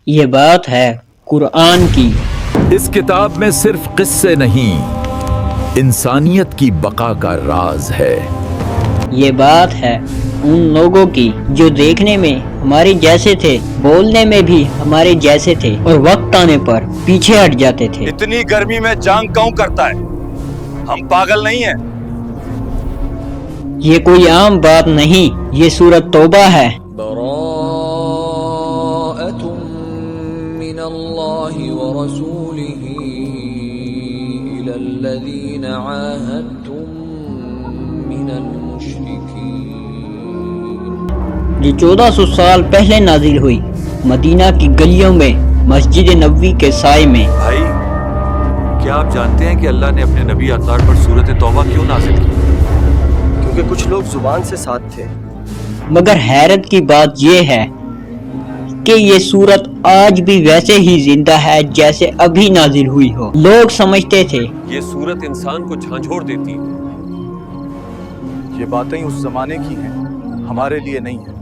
یہ بات ہے قرآن کی۔ اس کتاب میں صرف قصے نہیں، انسانیت کی بقا کا راز ہے۔ یہ بات ہے ان لوگوں کی جو دیکھنے میں ہمارے جیسے تھے، بولنے میں بھی ہمارے جیسے تھے، اور وقت آنے پر پیچھے ہٹ جاتے تھے۔ اتنی گرمی میں جانگ کیوں کرتا ہے؟ ہم پاگل نہیں ہیں۔ یہ کوئی عام بات نہیں، یہ سورۃ توبہ ہے۔ براءۃ من اللہ ورسولہ الی الذین عاہدتم من المشرکین۔ یہ 1400 سال پہلے نازل ہوئی، مدینہ کی گلیوں میں، مسجد نبوی کے سائے میں۔ بھائی، کیا آپ جانتے ہیں کہ اللہ نے اپنے نبی اطہار پر سورۃ توبہ کیوں نازل کی؟ کیونکہ کچھ لوگ زبان سے ساتھ تھے۔ مگر حیرت کی بات یہ ہے کہ یہ سورت آج بھی ویسے ہی زندہ ہے جیسے ابھی نازل ہوئی ہو۔ لوگ سمجھتے تھے یہ سورت انسان کو جھنجھوڑ دیتی ہے۔ یہ باتیں اس زمانے کی ہیں، ہمارے لیے نہیں ہیں۔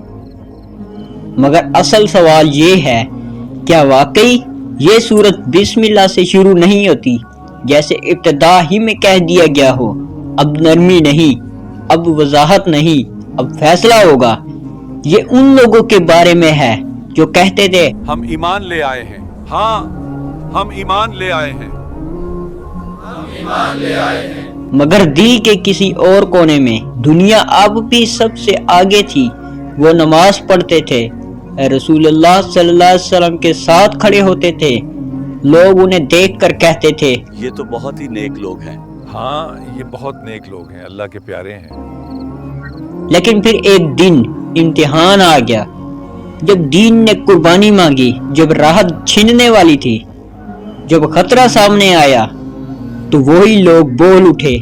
مگر اصل سوال یہ ہے، کیا واقعی یہ سورت بسم اللہ سے شروع نہیں ہوتی، جیسے ابتدا ہی میں کہہ دیا گیا ہو؟ اب نرمی نہیں، اب وضاحت نہیں، اب فیصلہ ہوگا۔ یہ ان لوگوں کے بارے میں ہے جو کہتے تھے ہم ایمان لے آئے ہیں، ہاں ہم ایمان لے آئے ہیں۔ مگر دل کے کسی اور کونے میں دنیا اب بھی سب سے آگے تھی۔ وہ نماز پڑھتے تھے، رسول اللہ صلی اللہ علیہ وسلم کے ساتھ کھڑے ہوتے تھے، لوگ انہیں دیکھ کر کہتے تھے یہ تو بہت ہی نیک لوگ ہیں۔ ہاں، یہ بہت نیک لوگ ہیں، اللہ کے پیارے ہیں۔ لیکن پھر ایک دن امتحان آ گیا، جب دین نے قربانی مانگی، جب راحت چھننے والی تھی، جب خطرہ سامنے آیا، تو وہی لوگ بول اٹھے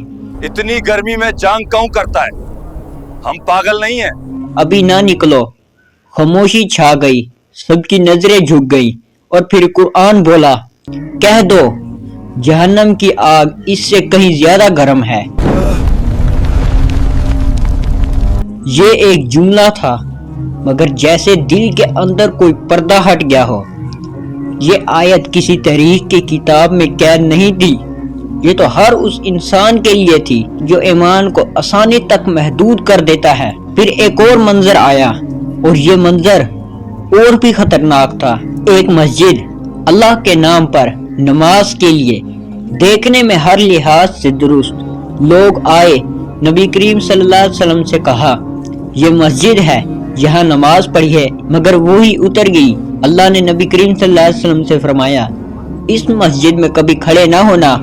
اتنی گرمی میں جانگ کیوں کرتا ہے؟ ہم پاگل نہیں ہیں۔ ابھی نہ نکلو۔ خاموشی چھا گئی، سب کی نظریں جھک گئی، اور پھر قرآن بولا، کہہ دو جہنم کی آگ اس سے کہیں زیادہ گرم ہے۔ یہ ایک جملہ تھا، مگر جیسے دل کے اندر کوئی پردہ ہٹ گیا ہو۔ یہ آیت کسی تاریخ کی کتاب میں قید نہیں تھی، یہ تو ہر اس انسان کے لیے تھی جو ایمان کو آسانی تک محدود کر دیتا ہے۔ پھر ایک اور منظر آیا، اور یہ منظر اور بھی خطرناک تھا۔ ایک مسجد اللہ کے نام پر نماز کے لیے، دیکھنے میں ہر لحاظ سے درست۔ لوگ آئے، نبی کریم صلی اللہ علیہ وسلم سے کہا یہ مسجد ہے، یہاں نماز پڑھیے، مگر وہی اتر گئی۔ اللہ نے نبی کریم صلی اللہ علیہ وسلم سے فرمایا اس مسجد میں کبھی کھڑے نہ ہونا۔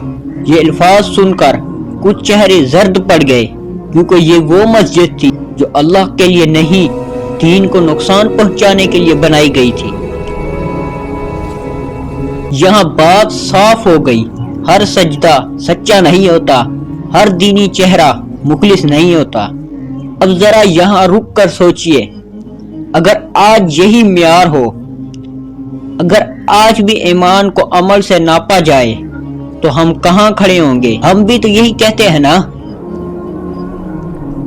یہ الفاظ سن کر کچھ چہرے زرد پڑ گئے، کیونکہ یہ وہ مسجد تھی جو اللہ کے لیے نہیں، دین کو نقصان پہنچانے کے لیے بنائی گئی تھی۔ یہاں بات صاف ہو گئی، ہر سجدہ سچا نہیں ہوتا، ہر دینی چہرہ مخلص نہیں ہوتا۔ اب ذرا یہاں رک کر سوچئے، اگر آج یہی معیار ہو، اگر آج بھی ایمان کو عمل سے ناپا جائے، تو ہم کہاں کھڑے ہوں گے؟ ہم بھی تو یہی کہتے ہیں نا۔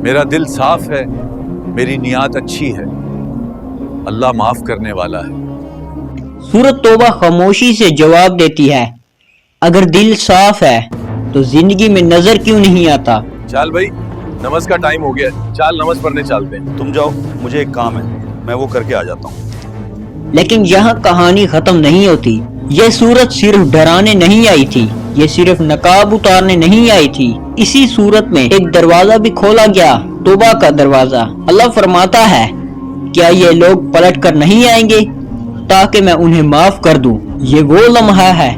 میرا دل صاف ہے، میری نیت اچھی ہے، اللہ معاف کرنے والا ہے۔ سورۃ توبہ خاموشی سے جواب دیتی ہے، اگر دل صاف ہے تو زندگی میں نظر کیوں نہیں آتا؟ چال بھائی، نماز کا ٹائم ہو گیا ہے، چال نماز پڑھنے چلتے ہیں۔ تم جاؤ، مجھے ایک کام ہے، میں وہ کر کے آ جاتا ہوں۔ لیکن یہاں کہانی ختم نہیں ہوتی۔ یہ سورت صرف ڈرانے نہیں آئی تھی، یہ صرف نقاب اتارنے نہیں آئی تھی۔ اسی سورت میں ایک دروازہ بھی کھولا گیا، توبہ کا دروازہ۔ اللہ فرماتا ہے، کیا یہ لوگ پلٹ کر نہیں آئیں گے تاکہ میں انہیں معاف کر دوں؟ یہ وہ لمحہ ہے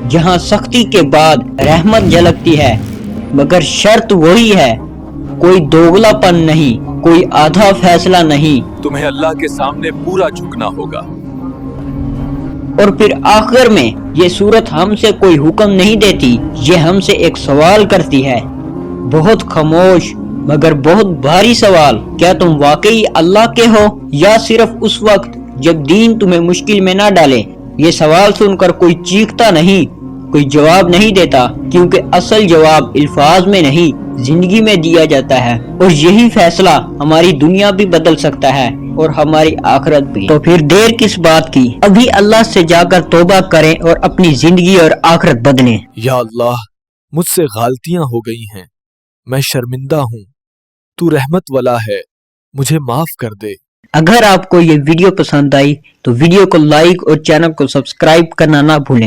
جہاں سختی کے بعد رحمت جھلکتی ہے، مگر شرط وہی ہے، کوئی دوگلا پن نہیں، کوئی آدھا فیصلہ نہیں۔ تمہیں اللہ کے سامنے پورا جھکنا ہوگا۔ اور پھر آخر میں یہ سورت ہم سے کوئی حکم نہیں دیتی، یہ ہم سے ایک سوال کرتی ہے، بہت خاموش مگر بہت بھاری سوال، کیا تم واقعی اللہ کے ہو، یا صرف اس وقت جب دین تمہیں مشکل میں نہ ڈالے؟ یہ سوال سن کر کوئی چیختا نہیں، کوئی جواب نہیں دیتا، کیونکہ اصل جواب الفاظ میں نہیں، زندگی میں دیا جاتا ہے۔ اور یہی فیصلہ ہماری دنیا بھی بدل سکتا ہے۔ اور ہماری آخرت بھی۔ تو پھر دیر کس بات کی، ابھی اللہ سے جا کر توبہ کریں اور اپنی زندگی اور آخرت بدلیں۔ یا اللہ، مجھ سے غلطیاں ہو گئی ہیں، میں شرمندہ ہوں، تو رحمت والا ہے، مجھے معاف کر دے۔ اگر آپ کو یہ ویڈیو پسند آئی تو ویڈیو کو لائک اور چینل کو سبسکرائب کرنا نہ بھولیں۔